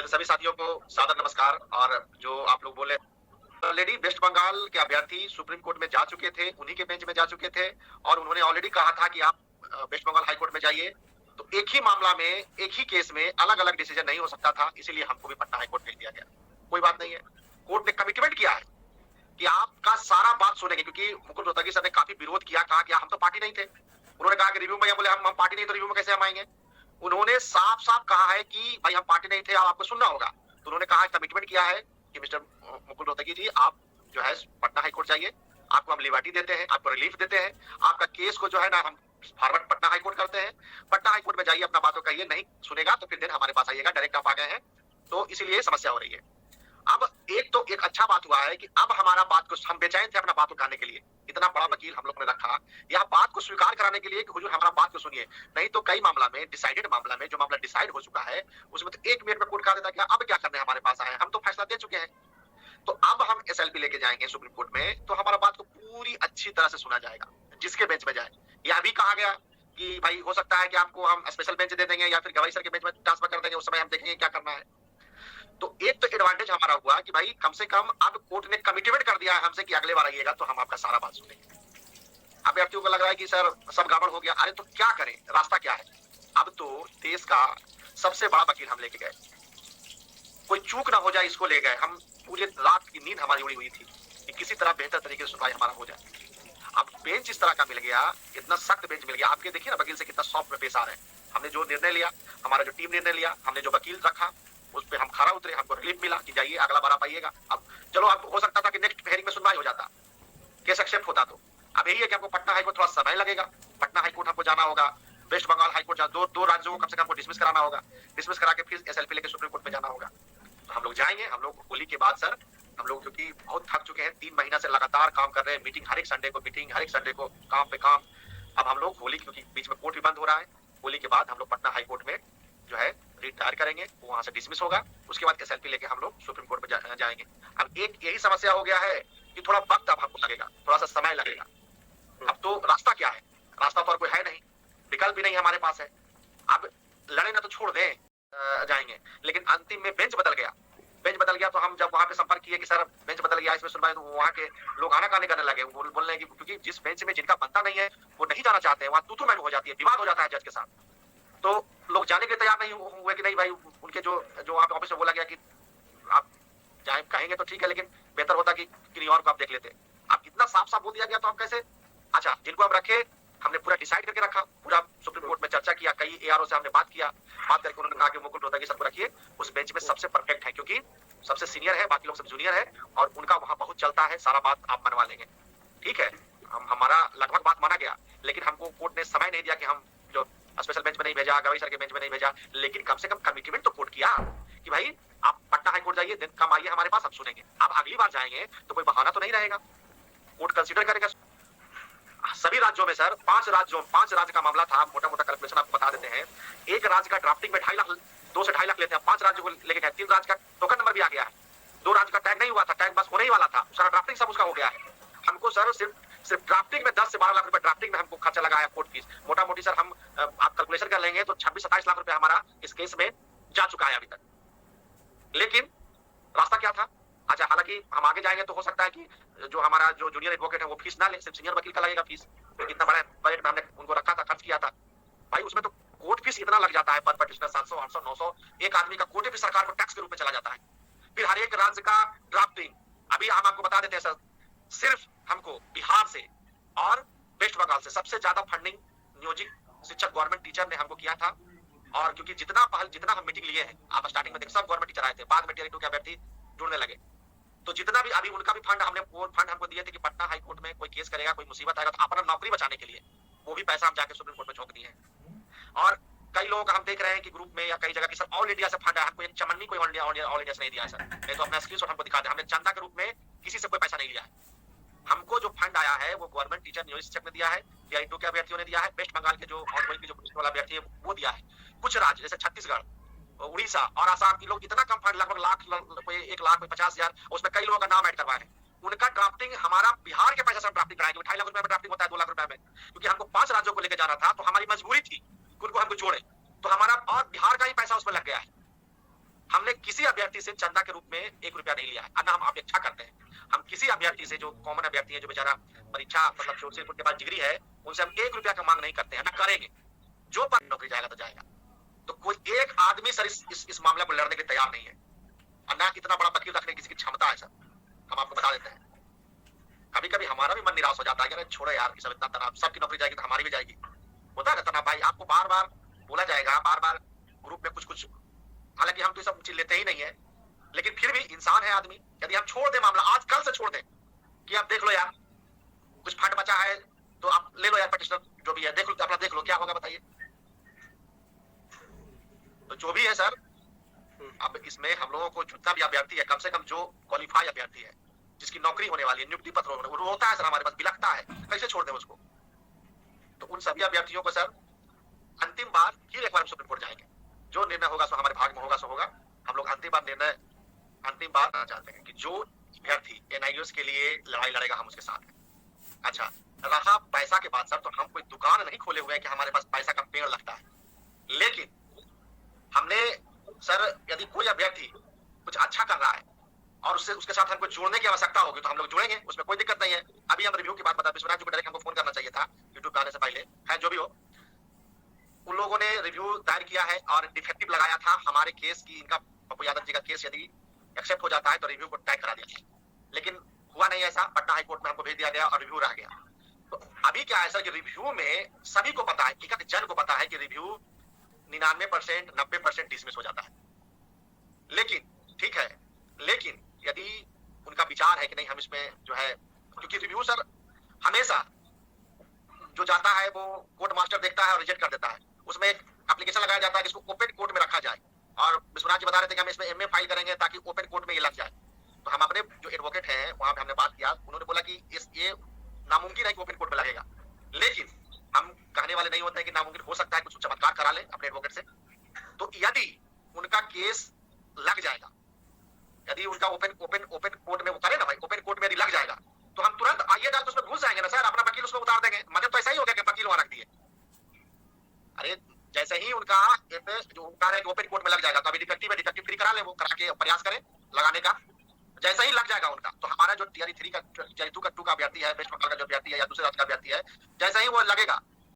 सभी साथियों को सादर नमस्कार। और जो आप लोग बोले, ऑलरेडी वेस्ट बंगाल के अभ्यर्थी सुप्रीम कोर्ट में जा चुके थे, उन्हीं के बेंच में जा चुके थे और उन्होंने ऑलरेडी कहा था कि आप वेस्ट बंगाल हाई कोर्ट में जाइए। तो एक ही मामला में, एक ही केस में अलग अलग डिसीजन नहीं हो सकता था, इसीलिए हमको भी पटना हाई कोर्ट भेज दिया गया। कोई बात नहीं है, कोर्ट ने कमिटमेंट किया है कि आपका सारा बात सुनेंगे, क्योंकि मुकुल रोहतगी सर ने काफी विरोध किया, कहा कि हम तो पार्टी नहीं थे। उन्होंने कहा कि रिव्यू में, बोले हम पार्टी नहीं तो रिव्यू में कैसे हम आएंगे। उन्होंने साफ साफ कहा है कि भाई हम पार्टी नहीं थे, आपको सुनना होगा। तो उन्होंने कहा, कमिटमेंट किया है कि मिस्टर मुकुल रोहतगी जी, आप जो है पटना हाई कोर्ट जाइए, आपको हम लिबर्टी देते हैं, आपको रिलीफ देते हैं, आपका केस को जो है ना हम फॉरवर्ड पटना हाई कोर्ट करते हैं। पटना हाई कोर्ट में जाइए, अपना बातों कहिए, नहीं सुनेगा तो फिर दिन हमारे पास आइएगा। डायरेक्ट आप आ गए हैं, तो इसीलिए समस्या हो रही है। अब एक अच्छा बात हुआ है कि अब हमारा बात को, हम बेचैन थे अपना बात उठाने के लिए, इतना बड़ा वकील हम लोग ने रखा यह बात को स्वीकार कराने के लिए कि हुजूर हमारा बात को सुनिए। नहीं तो कई मामला में, डिसाइडेड मामला में, जो मामला डिसाइड हो चुका है उसमें तो 1 मिनट में कोर्ट कहा देता है अब क्या करने हमारे पास आए, हम तो फैसला दे चुके हैं। तो अब हम एसएलपी लेके जाएंगे सुप्रीम कोर्ट में, तो हमारा बात को पूरी अच्छी तरह से सुना जाएगा, जिसके बेंच में जाए। यह भी कहा गया कि भाई हो सकता है कि आपको हम स्पेशल बेंच दे देंगे या फिर गवाही सर के बेंच में ट्रांसफर कर देंगे, उस समय हम देखेंगे क्या करना है। तो एक तो एडवांटेज हमारा हुआ कि भाई कम से कम अब कोर्ट ने कमिटमेंट कर दिया है हमसे कि अगले बार आइएगा तो हम आपका सारा बात सुनेंगे। अभ्यर्थियों को लग रहा है कि सर सब गड़बड़ हो गया, अरे तो क्या करें, रास्ता क्या है। अब तो देश का सबसे बड़ा वकील हम लेके गए, कोई चूक ना हो जाए इसको ले गए हम। पूरे रात की नींद हमारी उड़ी हुई थी कि किसी तरह बेहतर तरीके से सुनवाई हमारा हो जाए। अब बेंच इस तरह का मिल गया, इतना सख्त बेंच मिल गया। आपके देखिए ना वकील से कितना सॉफ्ट में पेश आ रहे हैं। हमने जो निर्णय लिया, हमारा जो टीम निर्णय लिया, हमने जो वकील रखा उस पर हम खरा उतरे, हमको रिलीफ मिला कि जाइए अगला बार आप आइएगा। अब चलो, अब हो सकता था कि नेक्स्ट हेयरिंग में सुनवाई हो जाता, केस एक्सेप्ट होता। तो अब यही है कि हमको पटना हाईकोर्ट थोड़ा समय लगेगा। पटना हाईकोर्ट हमको जाना होगा, वेस्ट बंगाल हाईकोर्ट दो राज्यों को कम से कम डिसमिस कराना होगा, डिसमिस करा के फिर एसएलपी लेके सुप्रीम कोर्ट में जाना होगा। तो हम लोग जाएंगे। हम लोग होली के बाद सर, हम लोग क्योंकि बहुत थक चुके हैं, 3 महीना से लगातार काम कर रहे हैं, मीटिंग हर एक संडे को, मीटिंग हर एक संडे को, काम पे काम। अब हम लोग होली, क्योंकि बीच में कोर्ट भी बंद हो रहा है, होली के बाद हम लोग पटना हाईकोर्ट में जो है रिटायर करेंगे, वो वहां से डिसमिस होगा। उसके बाद एसएलपी लेके हम लोग सुप्रीम कोर्ट में जाएंगे। अब एक यही समस्या हो गया है कि थोड़ा वक्त अब हमको लगेगा, थोड़ा सा समय लगेगा। अब तो रास्ता क्या है, रास्ता तो और कोई है नहीं, विकल्प भी नहीं हमारे पास है। अब लड़े ना तो छोड़ दें, जाएंगे। लेकिन अंतिम में बेंच बदल गया, बेंच बदल गया तो हम जब वहां पे संपर्क किए कि सर बेंच बदल गया, इसमें सुनवाई, तो वहां के लोग आनाकानी करने लगे, बोलने की, क्योंकि जिस बेंच में जिनका बनता नहीं है वो नहीं जाना चाहते हैं, वहां तू मैन हो जाती है, विवाद हो जाता है जज के साथ। तो लोग जाने के लिए तैयार नहीं हुए कि नहीं भाई, उनके जो वहां पे ऑफिस में बोला गया कि आप जाए, कहेंगे तो ठीक है, लेकिन बेहतर होता कि किसी और को आप देख लेते। आप इतना साफ साफ बोल दिया गया तो हम कैसे। अच्छा, जिनको हम रखे, हमने पूरा डिसाइड करके रखा, पूरा सुप्रीम कोर्ट में चर्चा किया, कई एआरओ से हमने बात किया, बात करके उन्होंने कहा कि मुकुल रोहतगी सर को रखिए, उस बेंच में सबसे परफेक्ट है, क्योंकि सबसे सीनियर है, बाकी लोग सब जूनियर है और उनका वहां बहुत चलता है, सारा बात आप मनवा लेंगे। ठीक है, हमारा लगभग बात माना गया, लेकिन हमको कोर्ट ने समय नहीं दिया कि हम जो स्पेशल बेंच में नहीं भेजा, गवाही सर के बेंच में नहीं भेजा, लेकिन कम से कम कमिटमेंट तो कोर्ट किया कि भाई आप पटना हाईकोर्ट जाइए, दिन कम आइए हमारे पास, हम सुनेंगे। अब अगली बार जाएंगे तो कोई बहाना तो नहीं रहेगा, कोर्ट कंसीडर करेगा। सभी राज्यों में सर, 5 राज्य का मामला था, मोटा मोटा कैलकुलेशन आपको बता देते हैं। एक राज्य का ड्राफ्टिंग में 2.5 लाख, 2 से 2.5 लाख लेते हैं, 5 राज्यों को लेके गए, 3 राज्य का टोकन नंबर भी आ गया है, 2 राज्य का टैग नहीं हुआ था, टैग बस होने ही वाला था, सारा ड्राफ्टिंग सब उसका हो गया है। हमको सर सिर्फ ड्राफ्टिंग में 10 से 12 लाख रुपए ड्राफ्टिंग में हमको खर्चा लगा है, कोर्ट फीस मोटा मोटी सर, हम आप कैलकुलेशन कर लेंगे तो 26-27 लाख रुपए हमारा इस केस में जा चुका है अभी तक। लेकिन रास्ता क्या था। अच्छा, हालांकि हम आगे जाएंगे तो हो सकता है कि जो हमारा जो जूनियर एडवोकेट है वो फीस ना ले, सिर्फ सीनियर वकील का लगेगा फीस। इतना बड़ा बजट में हमने उनको रखा था, खर्च किया था भाई, उसमें तो कोर्ट फीस इतना लग जाता है पर पटिशनर, 700, 800, 900 एक आदमी का कोर्ट फीस सरकार को टैक्स के रूप में चला जाता है। फिर हर एक राज्य का ड्राफ्टिंग, अभी हम आपको बता देते हैं सर, सिर्फ हमको बिहार से और वेस्ट बंगाल से सबसे ज्यादा फंडिंग नियोजित शिक्षक गवर्नमेंट टीचर ने हमको किया था। और क्योंकि जितना हम मीटिंग लिए हैं, आप स्टार्टिंग में देख सब गवर्नमेंट टीचर आए थे, बाद में टियर 2 के अभ्यर्थी जुड़ने लगे, तो जितना भी अभी उनका भी फंड हमको दिए थे कि पटना हाई कोर्ट में कोई केस करेगा, कोई मुसीबत आएगा, तो अपना नौकरी बचाने के लिए वो भी पैसा हम जाके सुप्रीम कोर्ट में झोंक दिए हैं। और कई लोगों का हम देख रहे हैं कि ग्रुप में या कई जगह की सर ऑल इंडिया से फंड है, हमको एक चमन कोई ऑल इंडिया से नहीं दिया है सर, नहीं तो अपना स्क्रीनशॉट हमको दिखा दे, हमने चंदा के रूप में किसी से कोई पैसा नहीं लिया है। हमको जो फंड आया है वो गवर्नमेंट टीचर नियोजित शिक्षक ने दिया है, टीआई 2 के अभ्यर्थियों ने दिया है, वेस्ट बंगाल के जो ऑनगोइंग की जो पुलिस वाला अभ्यर्थी है वो दिया है। कुछ राज्य जैसे छत्तीसगढ़, उड़ीसा और आसाम की लोग इतना कम फंड, लगभग लाख, कोई 1 लाख, कोई 50,000, उसमें कई लोगों का नाम ऐड करवाए हैं। उनका ड्राफ्टिंग हमारा बिहार के पैसे से ड्राफ्टिंग कराएंगे, 2.5 लाख रुपए में ड्राफ्टिंग होता है, 2 लाख रुपए में, क्योंकि हमको 5 राज्यों को लेकर जाना था, तो हमारी मजबूरी थी उनको हमको जोड़े, तो हमारा और बिहार का ही पैसा उसमें लग गया है। हमने किसी अभ्यर्थी से चंदा के रूप में 1 रुपया नहीं लिया है, और ना हम अपेक्षा करते हैं। हम किसी अभ्यर्थी से, जो कॉमन अभ्यर्थी है, जो बेचारा परीक्षा मतलब जो से उनके पास डिग्री है, उनसे हम 1 रुपया का मांग नहीं करते हैं, ना करेंगे। जो पर नौकरी जाएगा तो जाएगा। तो कोई एक आदमी सर इस मामले को लड़ने के लिए तैयार नहीं है, और ना इतना बड़ा वकील रखने की किसी की क्षमता है सर। हम आपको बता देते हैं, कभी कभी हमारा भी मन निराश हो जाता है कि अरे छोड़ो यार, सब इतना तनाव, सबकी नौकरी जाएगी तो हमारी भी जाएगी। होता है ना तनाव भाई, आपको बार बार बोला जाएगा, बार बार ग्रुप में कुछ कुछ, हालांकि हम तो सब चीज लेते ही नहीं है, लेकिन फिर भी इंसान है आदमी। यदि हम छोड़ दें मामला, आज कल से छोड़ दें कि आप देख लो यार कुछ फंड बचा है तो आप ले लो यार, पटिशनर जो भी है देख लो, अपना देख लो क्या होगा बताइए। तो जो भी है सर, अब इसमें हम लोगों को जितना भी अभ्यर्थी है, कम से कम जो क्वालिफाई अभ्यर्थी है, जिसकी नौकरी होने वाली है, नियुक्ति पत्र होता है सर हमारे पास, बिलखता है, कैसे छोड़ दें उसको। तो उन सभी अभ्यर्थियों को सर अंतिम बार फिर एक बार सुप्रीम कोर्ट जाएंगे, जो निर्णय होगा सो हमारे भाग में होगा, सो होगा। हम लोग अंतिम बार चाहते हैं कि जो अभ्यर्थी एनआईओएस के लिए लड़ाई लड़ेगा, हम उसके साथ हैं। अच्छा, रहा पैसा के बाद सर, तो हम कोई दुकान नहीं खोले हुए हैं कि हमारे पास पैसा का पेड़ लगता है, लेकिन हमने सर, यदि कोई अभ्यर्थी कुछ अच्छा कर रहा है और उसके साथ हमको जोड़ने की आवश्यकता होगी तो हम लोग जुड़ेंगे, उसमें कोई दिक्कत नहीं है। अभी हम रिव्यू की बात बता, विश्वनाथ जी को डायरेक्ट हमको फोन करना चाहिए था यूट्यूब पे आने से पहले, है जो भी हो। उन लोगों ने रिव्यू दायर किया है और डिफेक्टिव लगाया था हमारे केस की, इनका पप्पू यादव जी का केस यदि एक्सेप्ट हो जाता है तो रिव्यू को टैग करा दिया, लेकिन हुआ नहीं ऐसा। पटना हाईकोर्ट में हमको भेज दिया गया और रिव्यू रह गया। तो अभी क्या है सर कि रिव्यू में सभी को पता है, एक जन को पता है कि रिव्यू 99% 90% डिसमिस हो जाता है। लेकिन ठीक है, लेकिन यदि उनका विचार है कि नहीं हम इसमें जो है, क्योंकि रिव्यू सर हमेशा जो जाता है वो कोर्ट मास्टर देखता है और रिजेक्ट कर देता है, उसमें एक एप्लीकेशन लगाया जाता है कि इसको ओपन कोर्ट में रखा जाए। और विश्वनाथ जी बता रहे थे कि हम इसमें एमए फाइल करेंगे ताकि ओपन कोर्ट में ये लग जाए। तो हम अपने जो एडवोकेट हैं वहां पे हमने बात किया, उन्होंने बोला कि ये नामुमकिन है कि ओपन कोर्ट में लगेगा, लेकिन हम कहने वाले नहीं होते हैं कि नामुमकिन हो सकता है, कुछ चमत्कार करा ले अपने एडवोकेट से। तो यदि उनका केस लग जाएगा, यदि उनका ओपन कोर्ट में वो करे ना भाई, ओपन कोर्ट में यदि लग जाएगा तो हम तुरंत आइए डाल तो उसमें घुस जाएंगे ना सर, अपना वकील उसमें उतार देंगे। मतलब तो ऐसा ही हो गया कि वकील वहां रख दिए। अरे जैसे ही उनका जो उनका है कि ओपन कोर्ट में लग जाएगा, तो अभी डिफेक्टिव है, डिफेक्टिव फ्री करा ले, वो करा के प्रयास करें लगाने का। जैसे ही लग जाएगा उनका, तो हमारा जो टीआरई 3 का, टीआरई 2 का अभ्यर्थी है, वेस्ट बंगाल का जो अभ्यर्थी है या दूसरे राज्य का अभ्यर्थी है, जैसे ही वो लगेगा